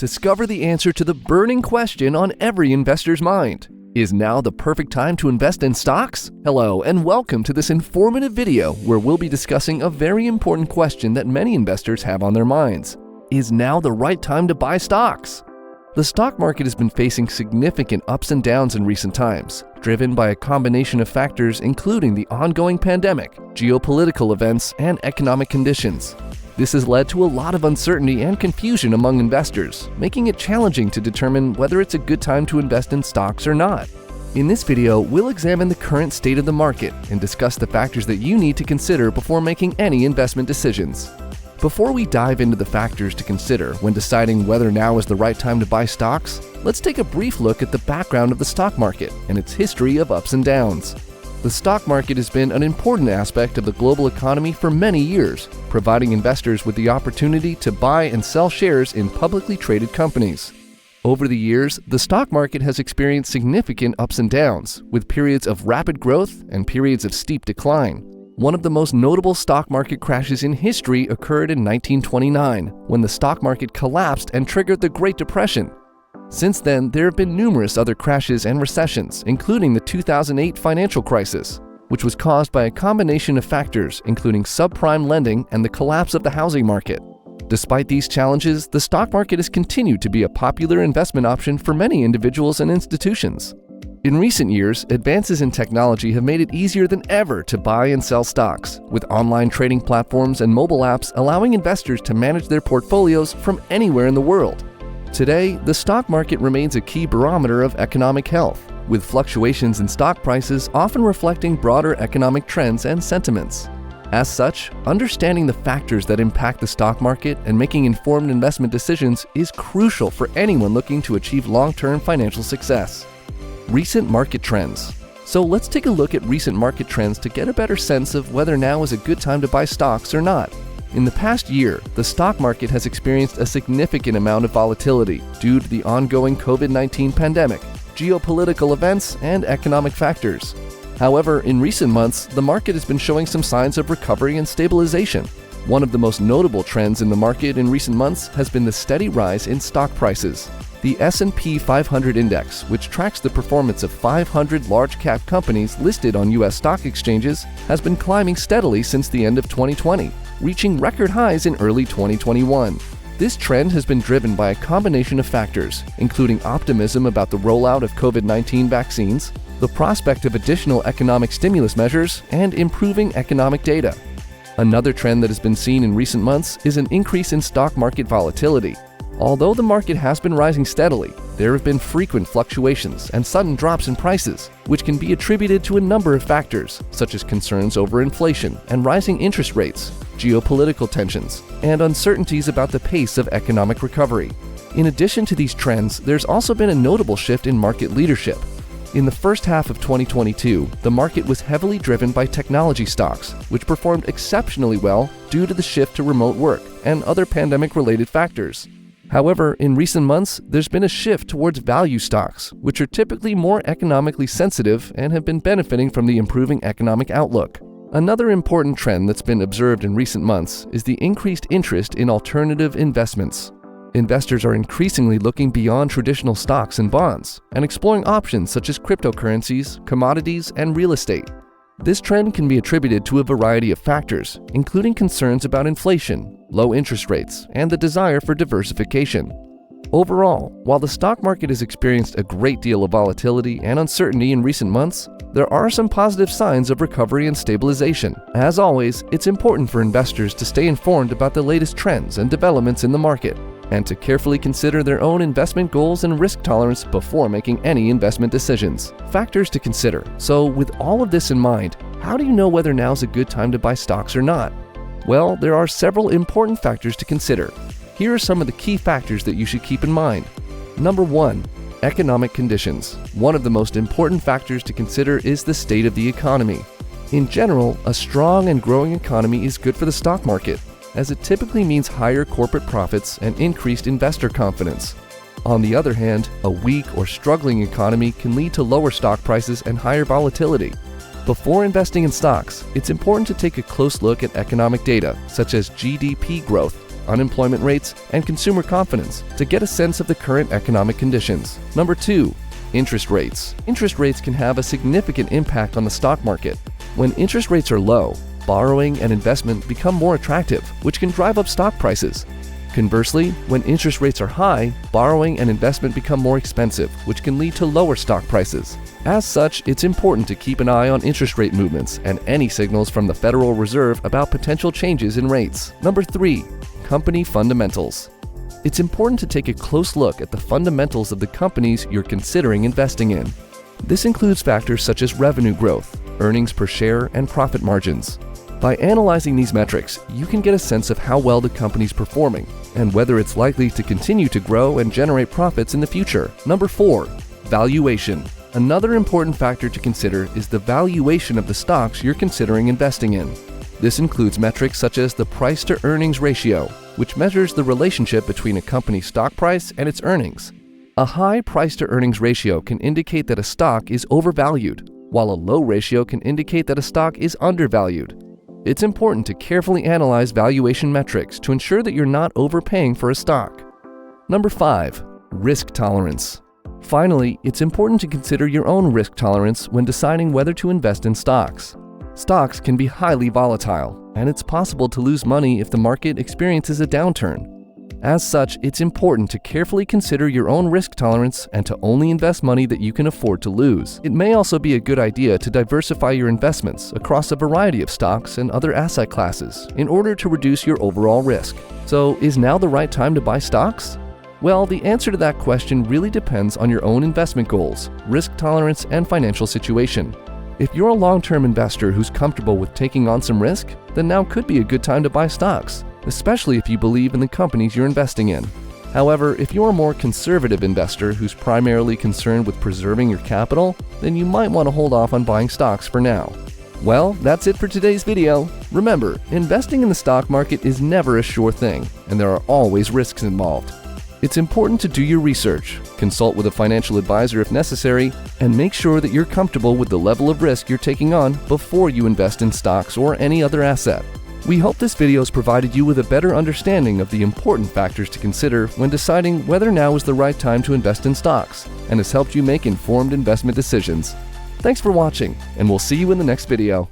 Discover the answer to the burning question on every investor's mind. Is now the perfect time to invest in stocks? Hello and welcome to this informative video where we'll be discussing a very important question that many investors have on their minds. Is now the right time to buy stocks? The stock market has been facing significant ups and downs in recent times, driven by a combination of factors including the ongoing pandemic, geopolitical events, and economic conditions. This has led to a lot of uncertainty and confusion among investors, making it challenging to determine whether it's a good time to invest in stocks or not. In this video, we'll examine the current state of the market and discuss the factors that you need to consider before making any investment decisions. Before we dive into the factors to consider when deciding whether now is the right time to buy stocks, let's take a brief look at the background of the stock market and its history of ups and downs. The stock market has been an important aspect of the global economy for many years, providing investors with the opportunity to buy and sell shares in publicly traded companies. Over the years, the stock market has experienced significant ups and downs, with periods of rapid growth and periods of steep decline. One of the most notable stock market crashes in history occurred in 1929, when the stock market collapsed and triggered the Great Depression. Since then, there have been numerous other crashes and recessions, including the 2008 financial crisis, which was caused by a combination of factors including subprime lending and the collapse of the housing market. Despite these challenges, the stock market has continued to be a popular investment option for many individuals and institutions. In recent years, advances in technology have made it easier than ever to buy and sell stocks, with online trading platforms and mobile apps allowing investors to manage their portfolios from anywhere in the world. Today, the stock market remains a key barometer of economic health, with fluctuations in stock prices often reflecting broader economic trends and sentiments. As such, understanding the factors that impact the stock market and making informed investment decisions is crucial for anyone looking to achieve long-term financial success. Recent market trends. So let's take a look at recent market trends to get a better sense of whether now is a good time to buy stocks or not. In the past year, the stock market has experienced a significant amount of volatility due to the ongoing COVID-19 pandemic, geopolitical events, and economic factors. However, in recent months, the market has been showing some signs of recovery and stabilization. One of the most notable trends in the market in recent months has been the steady rise in stock prices. The S&P 500 index, which tracks the performance of 500 large-cap companies listed on U.S. stock exchanges, has been climbing steadily since the end of 2020, reaching record highs in early 2021. This trend has been driven by a combination of factors, including optimism about the rollout of COVID-19 vaccines, the prospect of additional economic stimulus measures, and improving economic data. Another trend that has been seen in recent months is an increase in stock market volatility. Although the market has been rising steadily, there have been frequent fluctuations and sudden drops in prices, which can be attributed to a number of factors, such as concerns over inflation and rising interest rates, geopolitical tensions, and uncertainties about the pace of economic recovery. In addition to these trends, there's also been a notable shift in market leadership. In the first half of 2022, the market was heavily driven by technology stocks, which performed exceptionally well due to the shift to remote work and other pandemic-related factors. However, in recent months, there's been a shift towards value stocks, which are typically more economically sensitive and have been benefiting from the improving economic outlook. Another important trend that's been observed in recent months is the increased interest in alternative investments. Investors are increasingly looking beyond traditional stocks and bonds and exploring options such as cryptocurrencies, commodities, and real estate. This trend can be attributed to a variety of factors, including concerns about inflation, low interest rates, and the desire for diversification. Overall, while the stock market has experienced a great deal of volatility and uncertainty in recent months, there are some positive signs of recovery and stabilization. As always, it's important for investors to stay informed about the latest trends and developments in the market, and to carefully consider their own investment goals and risk tolerance before making any investment decisions. Factors to consider. So, with all of this in mind, how do you know whether now's a good time to buy stocks or not? Well, there are several important factors to consider. Here are some of the key factors that you should keep in mind. Number 1. Economic conditions. One of the most important factors to consider is the state of the economy. In general, a strong and growing economy is good for the stock market, as it typically means higher corporate profits and increased investor confidence. On the other hand, a weak or struggling economy can lead to lower stock prices and higher volatility. Before investing in stocks, it's important to take a close look at economic data, such as GDP growth, unemployment rates, and consumer confidence to get a sense of the current economic conditions. Number 2. Interest rates. Interest rates can have a significant impact on the stock market. When interest rates are low, borrowing and investment become more attractive, which can drive up stock prices. Conversely, when interest rates are high, borrowing and investment become more expensive, which can lead to lower stock prices. As such, it's important to keep an eye on interest rate movements and any signals from the Federal Reserve about potential changes in rates. Number 3. Company fundamentals. It's important to take a close look at the fundamentals of the companies you're considering investing in. This includes factors such as revenue growth, earnings per share, and profit margins. By analyzing these metrics, you can get a sense of how well the company's performing and whether it's likely to continue to grow and generate profits in the future. Number 4. Valuation. Another important factor to consider is the valuation of the stocks you're considering investing in. This includes metrics such as the price-to-earnings ratio, which measures the relationship between a company's stock price and its earnings. A high price-to-earnings ratio can indicate that a stock is overvalued, while a low ratio can indicate that a stock is undervalued. It's important to carefully analyze valuation metrics to ensure that you're not overpaying for a stock. Number 5. Risk tolerance. Finally, it's important to consider your own risk tolerance when deciding whether to invest in stocks. Stocks can be highly volatile, and it's possible to lose money if the market experiences a downturn. As such, it's important to carefully consider your own risk tolerance and to only invest money that you can afford to lose. It may also be a good idea to diversify your investments across a variety of stocks and other asset classes in order to reduce your overall risk. So, is now the right time to buy stocks? Well, the answer to that question really depends on your own investment goals, risk tolerance, and financial situation. If you're a long-term investor who's comfortable with taking on some risk, then now could be a good time to buy stocks, especially if you believe in the companies you're investing in. However, if you're a more conservative investor who's primarily concerned with preserving your capital, then you might want to hold off on buying stocks for now. Well, that's it for today's video. Remember, investing in the stock market is never a sure thing, and there are always risks involved. It's important to do your research, consult with a financial advisor if necessary, and make sure that you're comfortable with the level of risk you're taking on before you invest in stocks or any other asset. We hope this video has provided you with a better understanding of the important factors to consider when deciding whether now is the right time to invest in stocks, and has helped you make informed investment decisions. Thanks for watching, and we'll see you in the next video.